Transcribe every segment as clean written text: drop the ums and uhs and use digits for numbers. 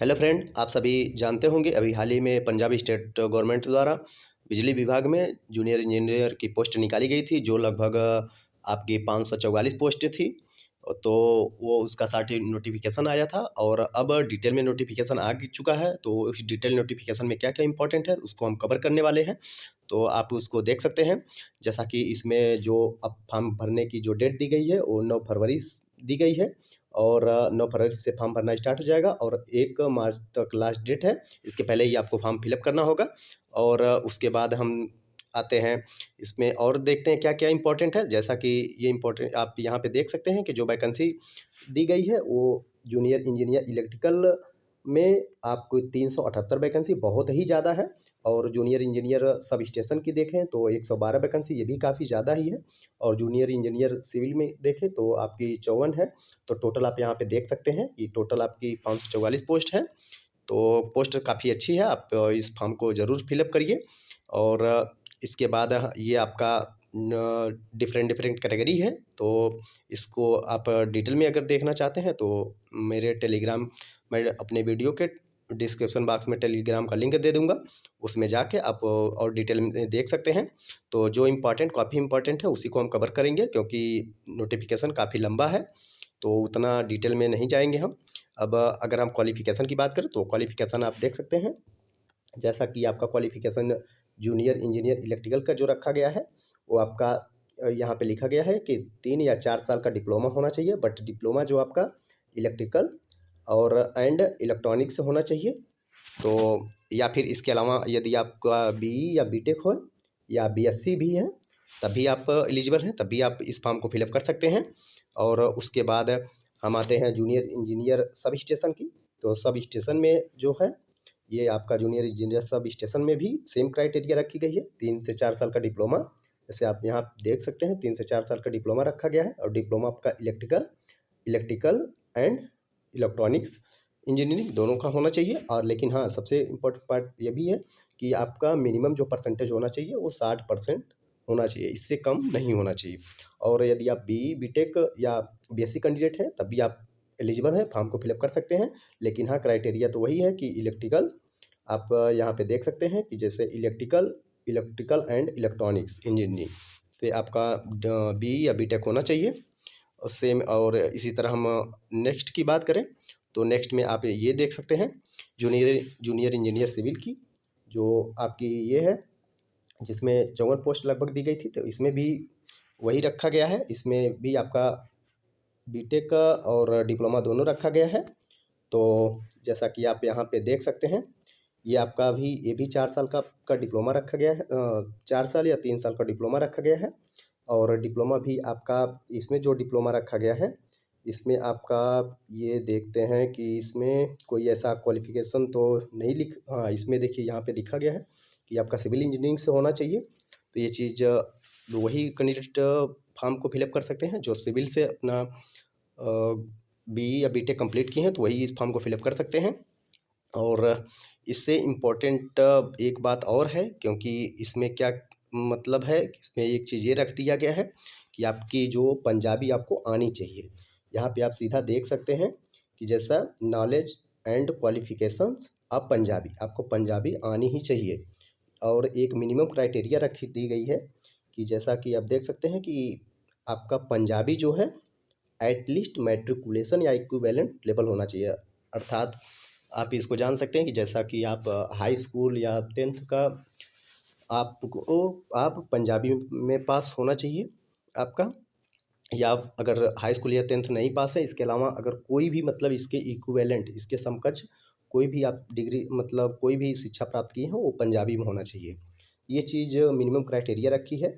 Hello friend, आप सभी जानते होंगे अभी हाल ही में पंजाब स्टेट गवर्नमेंट द्वारा बिजली विभाग में जूनियर इंजीनियर की पोस्ट निकाली गई थी, जो लगभग आपकी 544 पोस्ट थी। तो वो उसका सार्टी नोटिफिकेशन आया था और अब डिटेल में नोटिफिकेशन आ चुका है। तो उस डिटेल नोटिफिकेशन में क्या क्या इंपॉर्टेंट है उसको हम कवर करने वाले हैं, तो आप उसको देख सकते हैं। जैसा कि इसमें जो अब फॉर्म भरने की जो डेट दी गई है वो 9 फरवरी दी गई है और 9 फरवरी से फॉर्म भरना स्टार्ट हो जाएगा और 1 मार्च तक लास्ट डेट है। इसके पहले ही आपको फॉर्म फिलअप करना होगा और उसके बाद हम आते हैं इसमें और देखते हैं क्या क्या इंपॉर्टेंट है। जैसा कि ये इंपॉर्टेंट आप यहाँ पे देख सकते हैं कि जो वैकेंसी दी गई है वो जूनियर इंजीनियर इलेक्ट्रिकल में आपको 378 वैकेंसी बहुत ही ज़्यादा है। और जूनियर इंजीनियर सब स्टेशन की देखें तो 112 वैकेंसी, ये भी काफ़ी ज़्यादा ही है। और जूनियर इंजीनियर सिविल में देखें तो आपकी 54 है। तो टोटल आप यहाँ पे देख सकते हैं कि टोटल आपकी 544 पोस्ट है। तो पोस्ट काफ़ी अच्छी है, आप इस फॉर्म को ज़रूर फिलअप करिए। और इसके बाद ये आपका डिफरेंट डिफरेंट कैटेगरी है, तो इसको आप डिटेल में अगर देखना चाहते हैं तो मेरे टेलीग्राम, मैं अपने वीडियो के डिस्क्रिप्शन बॉक्स में टेलीग्राम का लिंक दे दूंगा, उसमें जाके आप और डिटेल में देख सकते हैं। तो जो इम्पोर्टेंट काफ़ी इम्पोर्टेंट है उसी को हम कवर करेंगे, क्योंकि नोटिफिकेशन काफ़ी लंबा है तो उतना डिटेल में नहीं जाएंगे हम। अब अगर हम क्वालिफ़िकेशन की बात करें तो क्वालिफ़िकेशन आप देख सकते हैं। जैसा कि आपका क्वालिफ़िकेशन जूनियर इंजीनियर इलेक्ट्रिकल का जो रखा गया है वो आपका यहाँ पे लिखा गया है कि 3 या 4 साल का डिप्लोमा होना चाहिए। बट डिप्लोमा जो आपका इलेक्ट्रिकल और एंड इलेक्ट्रॉनिक्स से होना चाहिए। तो या फिर इसके अलावा यदि आपका बीई या बीटेक हो या बीएससी भी है तभी आप एलिजिबल हैं, तभी आप इस फॉर्म को फिलअप कर सकते हैं। और उसके बाद हम आते हैं जूनियर इंजीनियर सब स्टेशन की। तो सब स्टेशन में जो है ये आपका जूनियर इंजीनियर सब स्टेशन में भी सेम क्राइटेरिया रखी गई है, 3 से 4 साल का डिप्लोमा। जैसे आप यहाँ देख सकते हैं 3 से 4 साल का डिप्लोमा रखा गया है और डिप्लोमा आपका इलेक्ट्रिकल एंड इलेक्ट्रॉनिक्स इंजीनियरिंग दोनों का होना चाहिए। और लेकिन हाँ, सबसे इम्पोर्टेंट पार्ट ये भी है कि आपका मिनिमम जो परसेंटेज होना चाहिए वो 60% होना चाहिए, इससे कम नहीं होना चाहिए। और यदि आप बी बीटेक या बीएससी कैंडिडेट हैं तब भी आप एलिजिबल हैं, फॉर्म को फिलअप कर सकते हैं। लेकिन हाँ, क्राइटेरिया तो वही है कि इलेक्ट्रिकल आप यहाँ पे देख सकते हैं कि जैसे इलेक्ट्रिकल एंड इलेक्ट्रॉनिक्स इंजीनियरिंग से आपका बी या बीटेक होना चाहिए सेम। और इसी तरह हम नेक्स्ट की बात करें तो नेक्स्ट में आप ये देख सकते हैं जूनियर इंजीनियर सिविल की जो आपकी ये है, जिसमें 54 पोस्ट लगभग दी गई थी। तो इसमें भी वही रखा गया है, इसमें भी आपका बीटेक का और डिप्लोमा दोनों रखा गया है। तो जैसा कि आप यहाँ पे देख सकते हैं ये आपका भी ये भी 4 साल का डिप्लोमा रखा गया है, 4 साल या 3 साल का डिप्लोमा रखा गया है। और डिप्लोमा भी आपका इसमें जो डिप्लोमा रखा गया है इसमें आपका ये देखते हैं कि इसमें कोई ऐसा क्वालिफिकेशन तो नहीं हाँ, इसमें देखिए यहाँ पे लिखा गया है कि आपका सिविल इंजीनियरिंग से होना चाहिए। तो ये चीज़ वही कैंडिडेट फॉर्म को फिलअप कर सकते हैं जो सिविल से अपना बी या बीटेक कंप्लीट किए हैं, तो वही इस फॉर्म को फिलअप कर सकते हैं। और इससे इम्पोर्टेंट एक बात और है, क्योंकि इसमें क्या मतलब है कि इसमें एक चीज़ ये रख दिया गया है कि आपकी जो पंजाबी आपको आनी चाहिए। यहाँ पे आप सीधा देख सकते हैं कि जैसा नॉलेज एंड क्वालिफिकेशंस आप पंजाबी, आपको पंजाबी आनी ही चाहिए। और एक मिनिमम क्राइटेरिया रखी दी गई है कि जैसा कि आप देख सकते हैं कि आपका पंजाबी जो है एटलीस्ट मैट्रिकुलेशन या इक्विवेलेंट लेवल होना चाहिए। अर्थात आप इसको जान सकते हैं कि जैसा कि आप हाई स्कूल या 10th का आपको आप पंजाबी में पास होना चाहिए आपका। या अगर हाई स्कूल या 10th नहीं पास है, इसके अलावा अगर कोई भी मतलब इसके इक्विवेलेंट, इसके समकक्ष कोई भी आप डिग्री मतलब कोई भी शिक्षा प्राप्त किए हो वो पंजाबी में होना चाहिए। ये चीज़ मिनिमम क्राइटेरिया रखी है।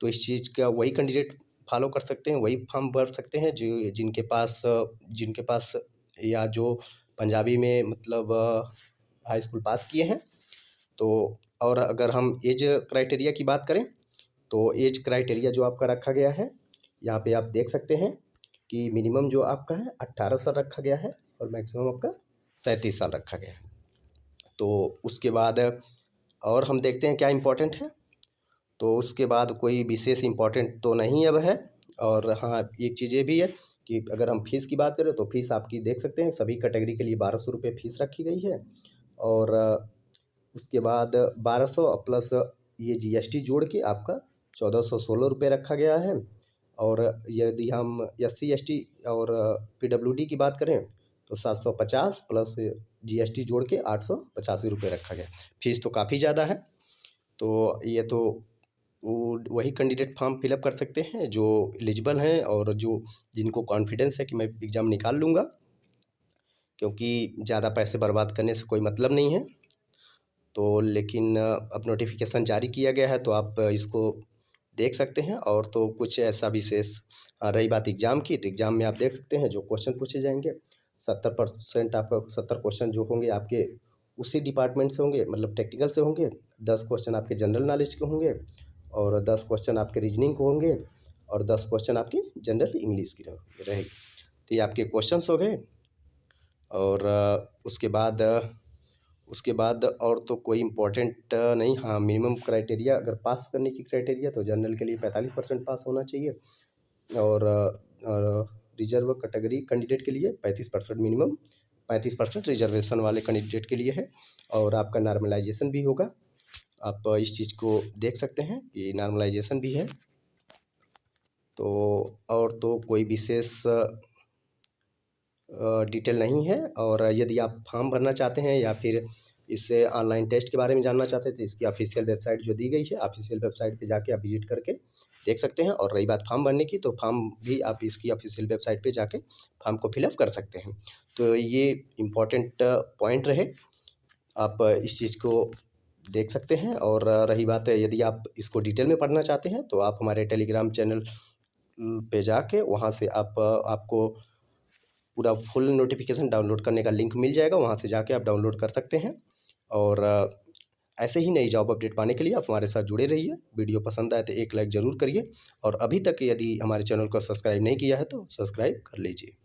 तो इस चीज़ का वही कैंडिडेट फॉलो कर सकते हैं, वही फॉर्म भर सकते हैं जो जिनके पास या जो पंजाबी में मतलब हाई स्कूल पास किए हैं। तो और अगर हम एज क्राइटेरिया की बात करें तो एज क्राइटेरिया जो आपका रखा गया है यहाँ पे आप देख सकते हैं कि मिनिमम जो आपका है 18 साल रखा गया है और मैक्सिमम आपका 37 साल रखा गया है। तो उसके बाद और हम देखते हैं क्या इम्पोर्टेंट है। तो उसके बाद कोई विशेष इम्पोर्टेंट तो नहीं अब है। और हाँ, एक चीज़ ये भी है कि अगर हम फ़ीस की बात करें तो फ़ीस आपकी देख सकते हैं सभी कैटेगरी के लिए 1200 रुपये फ़ीस रखी गई है। और उसके बाद 1200 प्लस ये जीएसटी जोड़ के आपका 1416 रुपये रखा गया है। और यदि हम एससी एसटी और पीडब्ल्यूडी की बात करें तो 750 प्लस जीएसटी जोड़ के 885 रुपये रखा गया। फ़ीस तो काफ़ी ज़्यादा है। तो ये तो वही कैंडिडेट फॉर्म फिलअप कर सकते हैं जो एलिजिबल हैं और जो जिनको कॉन्फिडेंस है कि मैं एग्ज़ाम निकाल लूँगा, क्योंकि ज़्यादा पैसे बर्बाद करने से कोई मतलब नहीं है। तो लेकिन अब नोटिफिकेशन जारी किया गया है तो आप इसको देख सकते हैं। और तो कुछ ऐसा विशेष रही बात एग्ज़ाम की, तो एग्ज़ाम में आप देख सकते हैं जो क्वेश्चन पूछे जाएंगे 70% आपका 70 क्वेश्चन जो होंगे आपके उसी डिपार्टमेंट से होंगे, मतलब टेक्निकल से होंगे। 10 क्वेश्चन आपके जनरल नॉलेज के होंगे और 10 क्वेश्चन आपके रीजनिंग के होंगे और 10 क्वेश्चन आपकी जनरल इंग्लिश की रहेगी। तो ये आपके क्वेश्चंस हो गए। और उसके बाद और तो कोई इम्पोर्टेंट नहीं। हाँ, मिनिमम क्राइटेरिया अगर पास करने की क्राइटेरिया तो जनरल के लिए 45% पास होना चाहिए और रिजर्व कैटेगरी कैंडिडेट के लिए 35% मिनिमम, 35% रिजर्वेशन वाले कैंडिडेट के लिए है। और आपका नॉर्मलाइजेशन भी होगा, आप इस चीज़ को देख सकते हैं कि नॉर्मलाइजेशन भी है। तो और तो कोई विशेष डिटेल नहीं है। और यदि आप फॉर्म भरना चाहते हैं या फिर इससे ऑनलाइन टेस्ट के बारे में जानना चाहते हैं तो इसकी ऑफिशियल वेबसाइट जो दी गई है, ऑफिशियल वेबसाइट पे जाके आप विजिट करके देख सकते हैं। और रही बात फॉर्म भरने की, तो फॉर्म भी आप इसकी ऑफिशियल वेबसाइट पे जाके फॉर्म को फिलअप कर सकते हैं। तो ये इम्पोर्टेंट पॉइंट रहे, आप इस चीज़ को देख सकते हैं। और रही बात है यदि आप इसको डिटेल में पढ़ना चाहते हैं तो आप हमारे टेलीग्राम चैनल पे जाके वहाँ से आपको पूरा फुल नोटिफिकेशन डाउनलोड करने का लिंक मिल जाएगा, वहाँ से जाके आप डाउनलोड कर सकते हैं। और ऐसे ही नई जॉब अपडेट पाने के लिए आप हमारे साथ जुड़े रहिए। वीडियो पसंद आए तो एक लाइक ज़रूर करिए और अभी तक यदि हमारे चैनल को सब्सक्राइब नहीं किया है तो सब्सक्राइब कर लीजिए।